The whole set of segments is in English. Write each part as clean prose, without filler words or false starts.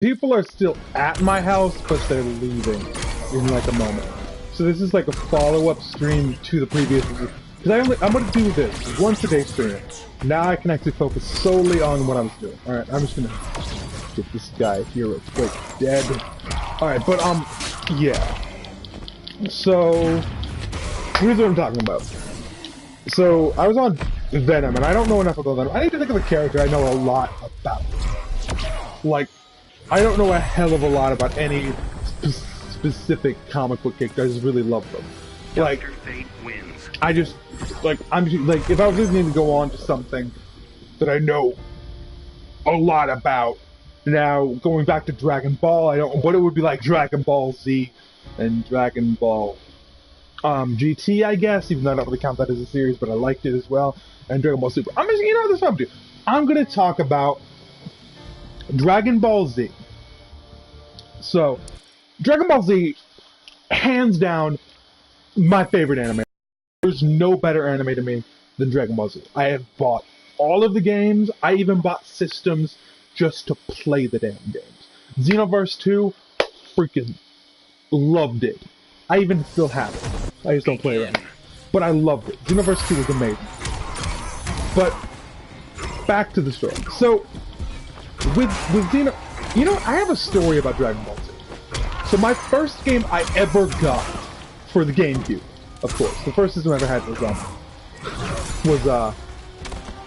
People are still at my house, but they're leaving in like a moment. So this is like a follow-up stream to the previous. Because I'm gonna do this once a day stream. Now I can actually focus solely on what I was doing. All right, I'm just gonna get this guy here real quick dead. All right, but yeah. So here's what I'm talking about. So I was on Venom, and I don't know enough about Venom. I need to think of a character I know a lot about. Like, I don't know a hell of a lot about any specific comic book character. I just really love them. Like, Fate wins. I just, like, I'm just, like, if I was listening to go on to something that I know a lot about, now going back to Dragon Ball, I don't know what it would be like Dragon Ball Z and Dragon Ball GT, I guess, even though I don't really count that as a series, but I liked it as well, and Dragon Ball Super. I'm just, you know, this is what I'm doing. I'm gonna talk about Dragon Ball Z. So, Dragon Ball Z, hands down, my favorite anime. There's no better anime to me than Dragon Ball Z. I have bought all of the games. I even bought systems just to play the damn games. Xenoverse 2, freaking loved it. I even still have it. I just don't play it anymore. But I loved it. Xenoverse 2 was amazing. But, back to the story. So, with Xeno... You know, I have a story about Dragon Ball Z. So my first game I ever got for the GameCube, of course. The first system I ever had was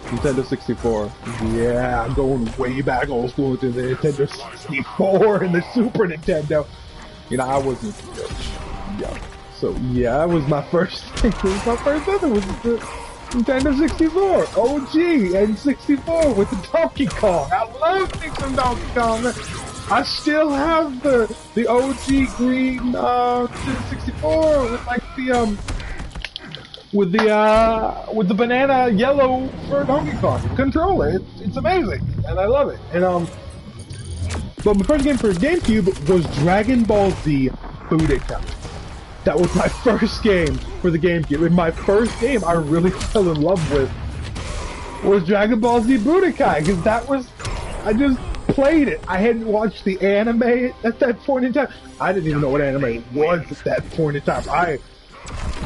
Nintendo 64. Yeah, I'm going way back old school to the Nintendo 64 and the Super Nintendo. You know, I wasn't rich. Yeah. So yeah, that was my first thing. It was my first ever. Was the Nintendo 64, OG, and 64 with the Donkey Kong. I love me some Donkey Kong. Man. I still have the OG green 64 with like the with the banana yellow for Donkey Kong controller. It's amazing, and I love it. And but my first game for GameCube was Dragon Ball Z Budokai. That was my first game for the GameCube. And my first game I really fell in love with was Dragon Ball Z Budokai, because that was, I just played it. I hadn't watched the anime at that point in time. I didn't even know what anime was at that point in time.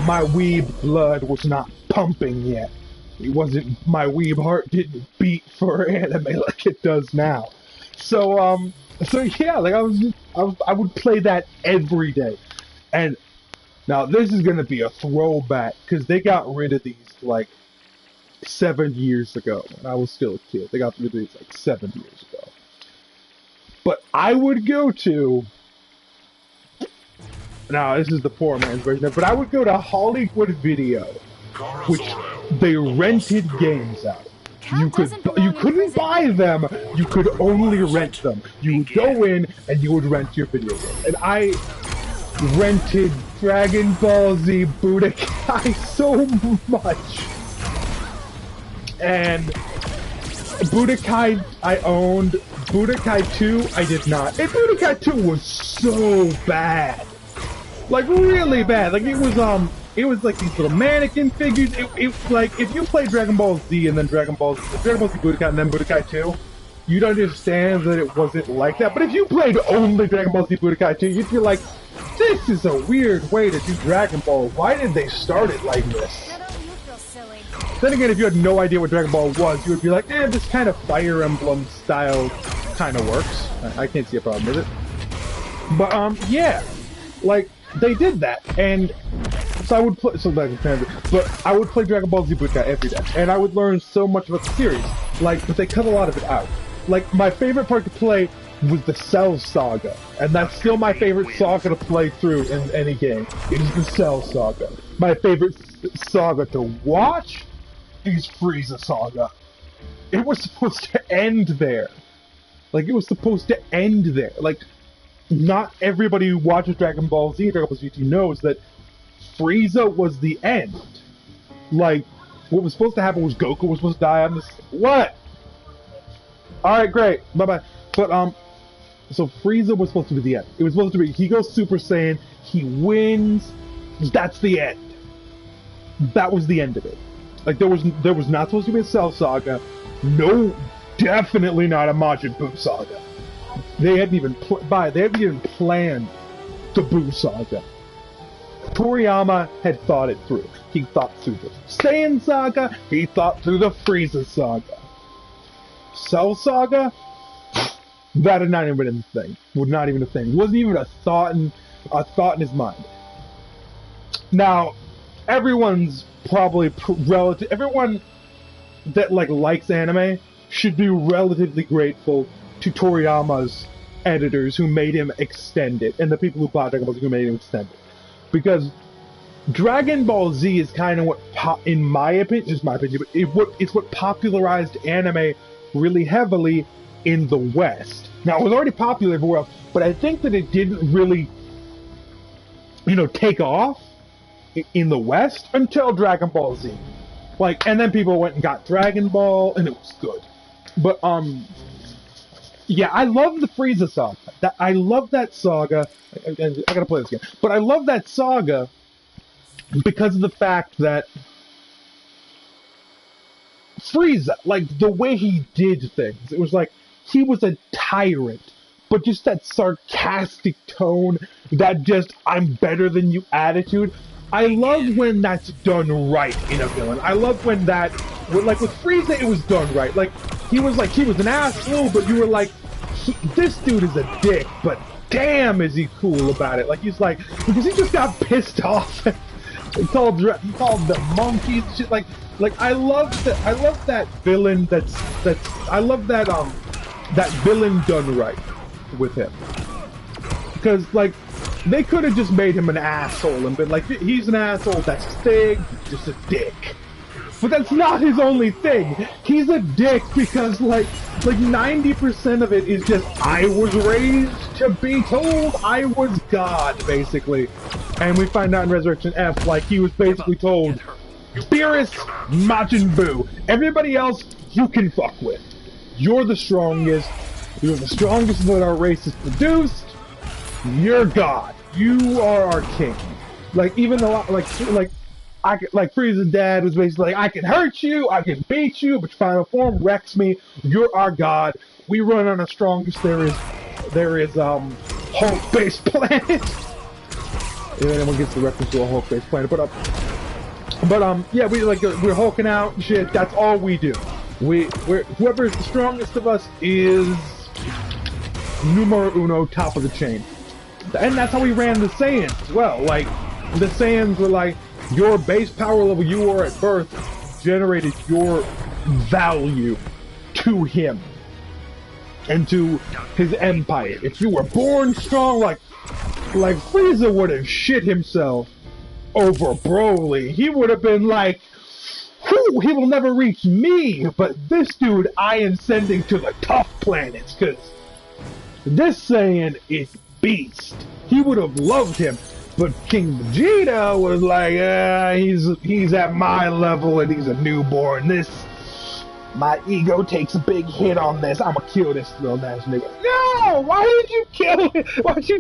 My weeb blood was not pumping yet. It wasn't, my weeb heart didn't beat for anime like it does now. So yeah, like I would play that every day. And now, this is going to be a throwback, because they got rid of these, like, 7 years ago, when I was still a kid. They got rid of these, like, 7 years ago. But I would go to... Now, this is the poor man's version of it, but I would go to Hollywood Video, which they rented games out. You couldn't buy them, you could only rent them. You would go in, and you would rent your video game. And I rented Dragon Ball Z Budokai so much. And Budokai I owned, Budokai 2 I did not. And Budokai 2 was so bad. Like really bad. Like it was like these little mannequin figures. It like if you play Dragon Ball Z and then Dragon Ball Z Budokai and then Budokai 2, you'd understand that it wasn't like that. But if you played only Dragon Ball Z Budokai 2, you'd be like, this is a weird way to do Dragon Ball. Why did they start it like this? Then again, if you had no idea what Dragon Ball was, you would be like, this kind of Fire Emblem style kind of works. I can't see a problem with it. But, yeah. Like, they did that. And so I would play, but I would play Dragon Ball Z Budokai every day. And I would learn so much about the series. Like, but they cut a lot of it out. Like, my favorite part to play was the Cell Saga, and that's still my favorite saga to play through in any game. It is the Cell Saga. My favorite saga to watch is Frieza Saga. It was supposed to end there. Like, it was supposed to end there. Like, not everybody who watches Dragon Ball Z, Dragon Ball GT knows that Frieza was the end. Like, what was supposed to happen was Goku was supposed to die on this. What? Alright, great. Bye-bye. But, so Frieza was supposed to be the end. It was supposed to be, he goes Super Saiyan, he wins, that's the end. That was the end of it. Like, there was not supposed to be a Cell Saga. No, definitely not a Majin Buu Saga. they hadn't even planned the Buu Saga. Toriyama had thought it through. He thought through the Saiyan Saga. He thought through the Frieza Saga. Cell Saga. That had not even been a thing. Was not even a thing. Wasn't even a thought in his mind. Now, everyone's probably relative. Everyone that likes anime should be relatively grateful to Toriyama's editors who made him extend it, and the people who bought Dragon Ball Z who made him extend it. Because Dragon Ball Z is kind of what, in my opinion, just my opinion, but it's what popularized anime really heavily in the West. Now, it was already popular everywhere else, but I think that it didn't really, take off in the West until Dragon Ball Z. And then people went and got Dragon Ball, and it was good. But, yeah, I love the Frieza saga. I love that saga. I gotta play this again. But I love that saga because of the fact that Frieza, the way he did things, it was he was a tyrant, but just that sarcastic tone, that just I'm better than you attitude. I love when that's done right in a villain. I love when with Frieza, it was done right. He was an asshole, but you were this dude is a dick, but damn is he cool about it. Because he just got pissed off. He called the monkeys shit. I love that villain. I love that villain done right with him. Because they could have just made him an asshole and been he's an asshole. That's his thing. He's just a dick. But that's not his only thing. He's a dick because 90% of it is just I was raised to be told I was God, basically. And we find out in Resurrection F, he was basically told, Beerus, Majin Buu, everybody else you can fuck with. You're the strongest. You're the strongest that our race has produced. You're God. You are our king. Even though Frieza's dad was basically I can hurt you, I can beat you, but your final form wrecks me. You're our god. We run on the strongest there is Hulk-based planet. If anyone gets the reference to a Hulk-based planet, yeah, we're hulking out and shit. That's all we do. Whoever's the strongest of us is numero uno, top of the chain. And that's how we ran the Saiyans as well. The Saiyans were your base power level you were at birth generated your value to him and to his empire. If you were born strong, like Frieza would have shit himself over Broly. He would have been whew, he will never reach me, but this dude I am sending to the tough planets, because this Saiyan is beast. He would have loved him. But King Vegeta was he's at my level and he's a newborn. My ego takes a big hit on this. I'ma kill this little ass nigga. No! Why did you kill him? Why'd you,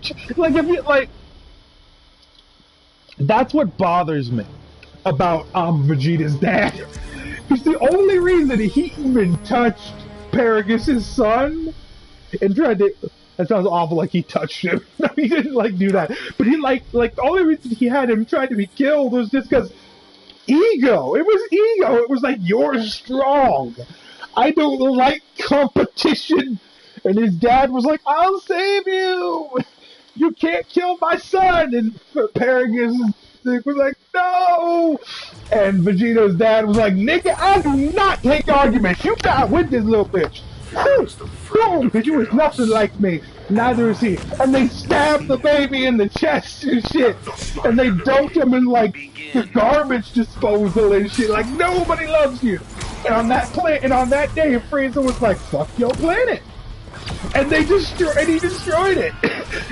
that's what bothers me about, Vegeta's dad. Because the only reason he even touched Paragus' son and tried to... That sounds awful, he touched him. No, he didn't, do that. But he, the only reason he had him trying to be killed was just because ego. It was ego. It was you're strong. I don't like competition. And his dad was I'll save you. You can't kill my son. And Paragus was no. And Vegeta's dad was nigga, I do not take arguments. You got with this little bitch. Boom! Because you was nothing like me. Neither is he. And they stabbed the baby in the chest and shit. And they dumped him in the garbage disposal and shit. Nobody loves you. And on that day, Frieza was fuck your planet. And he destroyed it.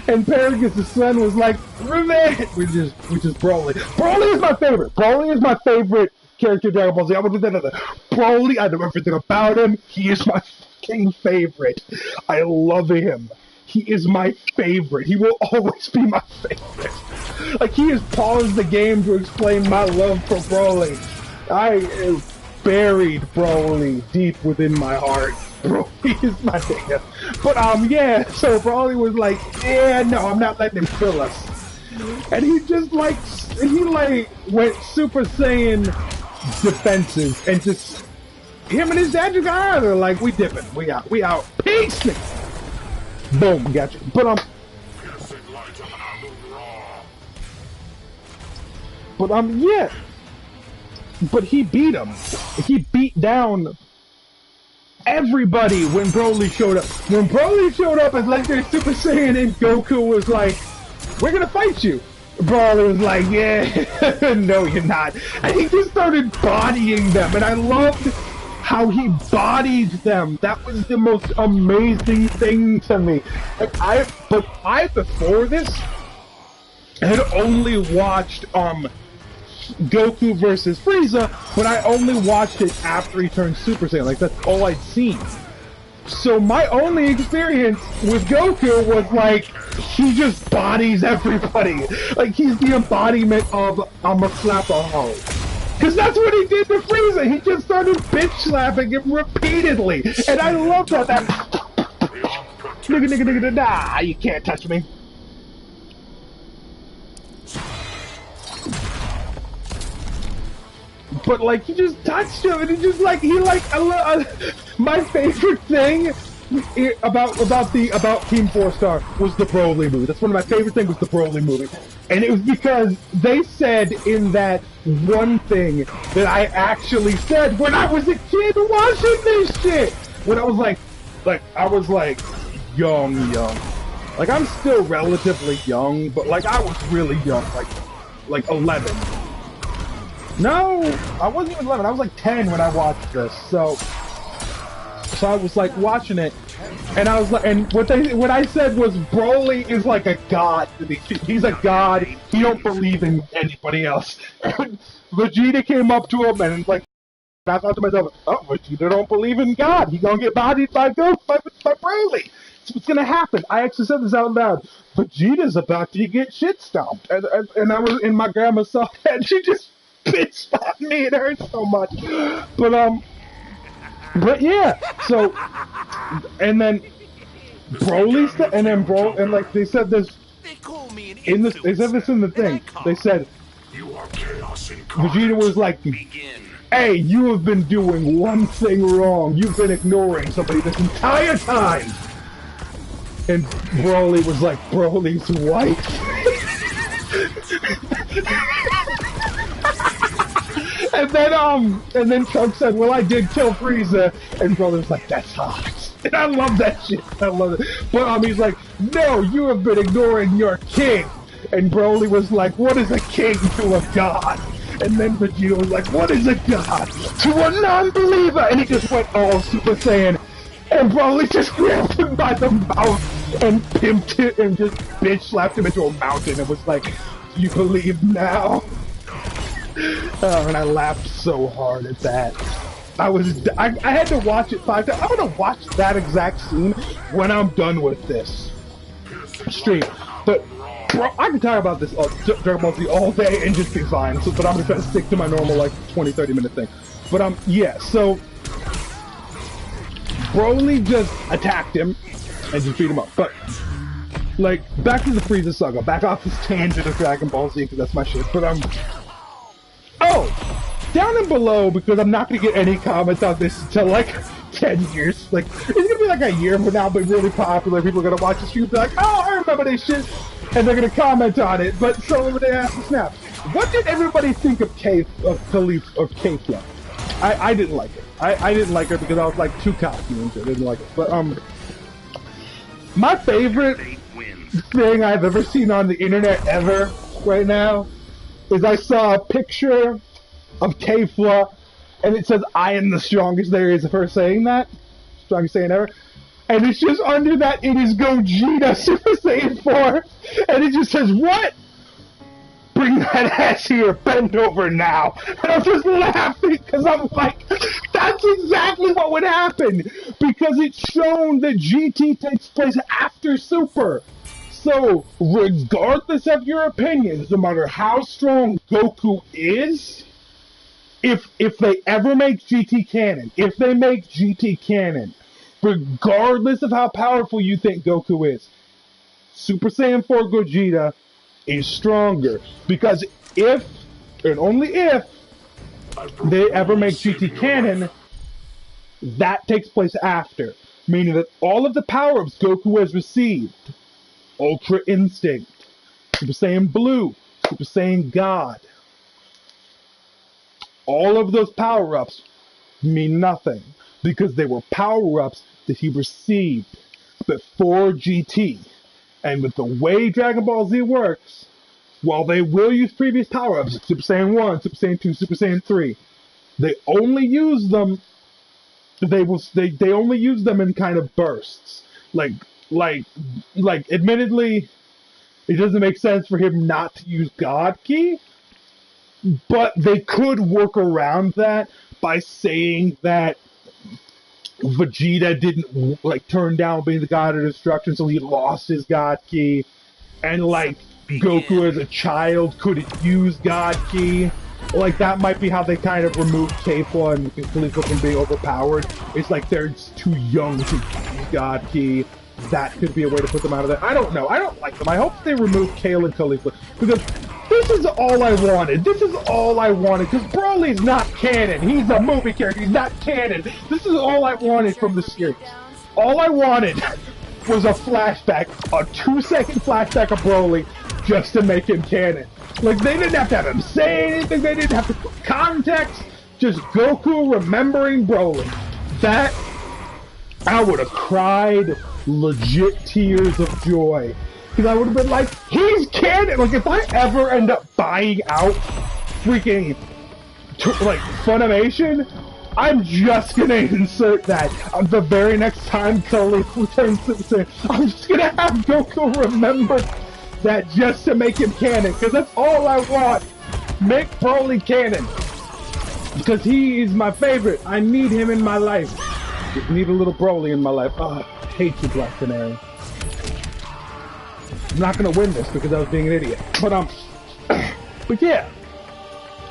And Paragus' son was revenge. Which is Broly. Broly is my favorite. Broly is my favorite character in Dragon Ball Z. I would do that other. Broly, I know everything about him. He is my fucking favorite. I love him. He is my favorite. He will always be my favorite. He has paused the game to explain my love for Broly. I buried Broly deep within my heart. Broly is my nigga. But yeah, so Broly was like, yeah, no, I'm not letting him kill us. And he just like, went Super Saiyan defensive and just, him and his dad just got out of there like, we dipping, we out, peace! Boom, gotcha. Yeah. But he beat him. He beat down everybody when Broly showed up. When Broly showed up as Legendary Super Saiyan and Goku was like, we're gonna fight you. Broly was like, yeah, no you're not. And he just started bodying them, and I loved how he bodied them. That was the most amazing thing to me. Like, I before this had only watched Goku versus Frieza, but I only watched it after he turned Super Saiyan. Like, that's all I'd seen. So my only experience with Goku was like, he just bodies everybody. Like, he's the embodiment of I'ma slap a hoe. Cause that's what he did to Frieza. He just started bitch slapping him repeatedly. And I love that. Nigga, nah, you can't touch me. But like, he just touched him, and he just like, my favorite thing about Team 4 Star was the Broly movie. That's one of my favorite things was the Broly movie. And it was because they said in that one thing that I actually said when I was a kid watching this shit. When I was like young. Like, I'm still relatively young, but like, I was really young, like 11. No, I wasn't even 11. I was like 10 when I watched this. So I was like watching it, and I was like, and what I said was Broly is like a god to me. He's a god. He don't believe in anybody else. And Vegeta came up to him and like, I thought to myself, oh, Vegeta don't believe in God. He gonna get bodied by Broly. That's what's gonna happen. I actually said this out loud. Vegeta's about to get shit stomped, and I was, and my grandma saw that, and she just bitch slapped me. It hurt so much. But yeah. So, and then Broly, and like they said this in this. They said this in the thing. They said Vegeta was like, "Hey, you have been doing one thing wrong. You've been ignoring somebody this entire time." And Broly was like, Broly's wife. And then Trunks said, well, I did kill Frieza. And Broly was like, that's hot. And I love that shit. I love it. But he's like, no, you have been ignoring your king. And Broly was like, what is a king to a god? And then Vegeta was like, what is a god to a non-believer? And he just went all Super Saiyan. And Broly just grabbed him by the mouth and pimped it and just bitch slapped him into a mountain. It was like, you believe now? Oh, and I laughed so hard at that. I had to watch it 5 times. I'm gonna watch that exact scene when I'm done with this stream. But bro, I can talk about this Dragon Ball Z all day and just be fine. So, but I'm gonna try to stick to my normal like 20-30 minute thing. But yeah. So Broly just attacked him and just beat him up. But like, back to the Frieza saga. Back off this tangent of Dragon Ball Z because that's my shit. But oh, down and below, because I'm not going to get any comments on this until like 10 years. Like, it's going to be like a year from now, but really popular. People are going to watch the stream and be like, oh, I remember this shit. And they're going to comment on it. But so they ask us now, what did everybody think of Kefla? I didn't like it. I didn't like her because I was like too cocky into it. I didn't like it. But my favorite thing I've ever seen on the internet ever right now is I saw a picture of Kefla, and it says, I am the strongest there is of her saying that. Strongest Saiyan ever. And it's just under that, it is Gogeta Super Saiyan 4. And it just says, what? Bring that ass here, bend over now. And I'm just laughing, because I'm like, that's exactly what would happen. Because it's shown that GT takes place after Super. So, regardless of your opinions, no matter how strong Goku is, if they ever make GT canon, regardless of how powerful you think Goku is, Super Saiyan 4 Gogeta is stronger. Because if, and only if, they ever make GT canon, that takes place after. Meaning that all of the power-ups Goku has received, Ultra Instinct, Super Saiyan Blue, Super Saiyan God, all of those power-ups mean nothing. Because they were power-ups that he received before GT. And with the way Dragon Ball Z works, while they will use previous power-ups, Super Saiyan 1, Super Saiyan 2, Super Saiyan 3, they only use them, they only use them in kind of bursts. Like, admittedly, it doesn't make sense for him not to use God Ki, but they could work around that by saying that Vegeta didn't turn down being the god of destruction, so he lost his God Ki, and Goku as a child couldn't use God Ki. That might be how they kind of removed Kefla and Khalifa from being overpowered. It's they're too young to use God Ki. That could be a way to put them out of there. I don't know. I don't like them. I hope they remove Kale and Khalifa, because this is all I wanted. This is all I wanted, because Broly's not canon. He's a movie character. He's not canon. This is all I wanted from the series. All I wanted was a flashback, a 2-second flashback of Broly, just to make him canon. They didn't have to have him say anything. They didn't have to put context. Just Goku remembering Broly. That, I would have cried legit tears of joy. Because I would have been like, he's canon! If I ever end up buying out freaking, Funimation, I'm just gonna insert that. The very next time Khalifa returns Super Saiyan, I'm just gonna have Goku remember that just to make him canon. Because that's all I want. Make Broly canon. Because he is my favorite. I need him in my life. I need a little Broly in my life. Oh, I hate you, Black Canary. I'm not gonna win this because I was being an idiot. But yeah,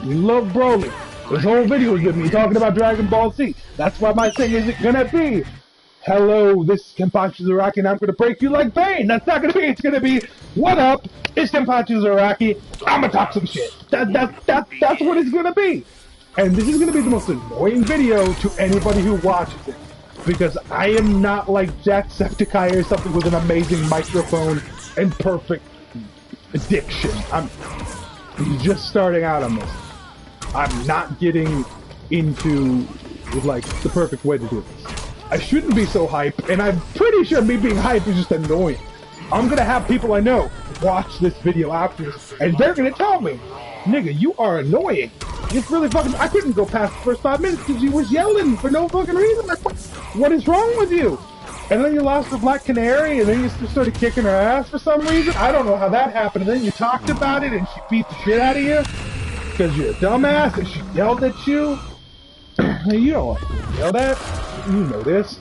we love Broly. This whole video is with me talking about Dragon Ball Z. That's why my thing isn't gonna be, hello, this is Kenpachi Zaraki and I'm gonna break you like Bane. That's not gonna be. It's gonna be, what up? It's Kenpachi Zaraki. I'm gonna talk some shit. That's what it's gonna be. And this is gonna be the most annoying video to anybody who watches it, because I am not like Jacksepticeye or something with an amazing microphone and perfect diction. I'm just starting out on this. I'm not getting into the perfect way to do this. I shouldn't be so hype, and I'm pretty sure me being hype is just annoying. I'm gonna have people I know watch this video after, and they're gonna tell me, nigga, you are annoying. It's really fucking, I couldn't go past the first 5 minutes because you was yelling for no fucking reason. What is wrong with you? And then you lost the Black Canary, and then you just started kicking her ass for some reason. I don't know how that happened. And then you talked about it, and she beat the shit out of you because you're a dumbass, and she yelled at you. You don't like to yell at. You know this.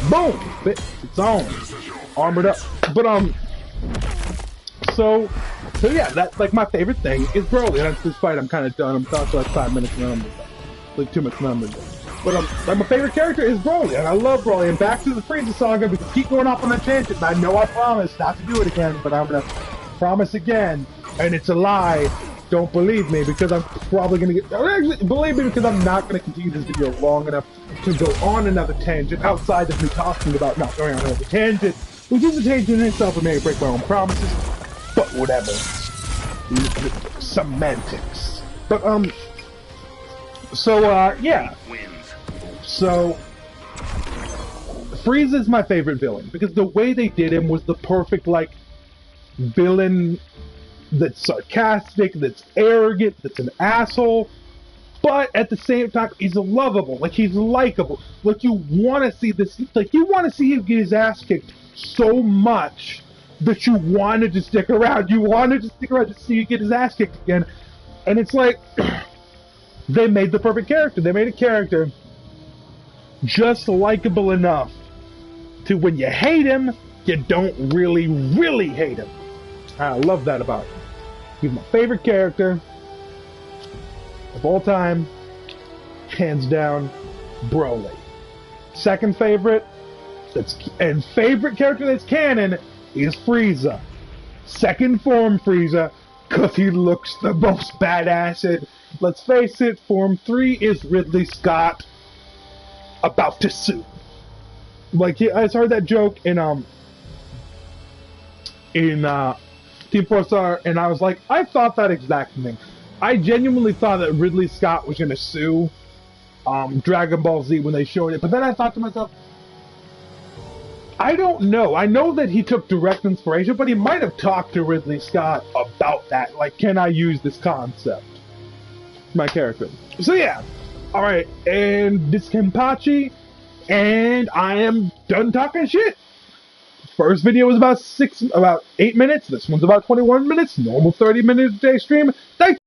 Boom! It's on. Armored up. But, so yeah, that's my favorite thing is Broly. And this fight, I'm kind of done. I'm talking for 5 minutes and I'm 2 minutes numbers. But my favorite character is Broly, and I love Broly. And back to the Frieza saga, we can keep going off on that tangent. And I know I promised not to do it again, but I'm gonna promise again, and it's a lie. Don't believe me, because I'm probably gonna get. Actually, believe me, because I'm not gonna continue this video long enough to go on another tangent outside of me talking about not going on another tangent, which is a tangent in itself and may break my own promises. But whatever. Semantics. But yeah. So Frieza's my favorite villain because the way they did him was the perfect villain that's sarcastic, that's arrogant, that's an asshole, but at the same time he's lovable, he's likable. You want to see this, you want to see him get his ass kicked so much that you wanted to stick around. You wanted to stick around to see him get his ass kicked again. And it's they made the perfect character. They made a character just likable enough to when you hate him, you don't really, really hate him. I love that about him. He's my favorite character of all time, hands down. Broly. Second favorite, and favorite character that's canon is Frieza. Second form Frieza, because he looks the most badass. And let's face it, Form 3 is Ridley Scott about to sue. Like, I just heard that joke in Team 4-Star, and I was like, I thought that exact thing. I genuinely thought that Ridley Scott was going to sue Dragon Ball Z when they showed it, but then I thought to myself, I don't know. I know that he took direct inspiration, but he might have talked to Ridley Scott about that. Like, can I use this concept? My character. So yeah. Alright, and this is Kenpachi, and I am done talking shit. First video was about 8 minutes. This one's about 21 minutes. Normal 30-minute a day stream. Thanks.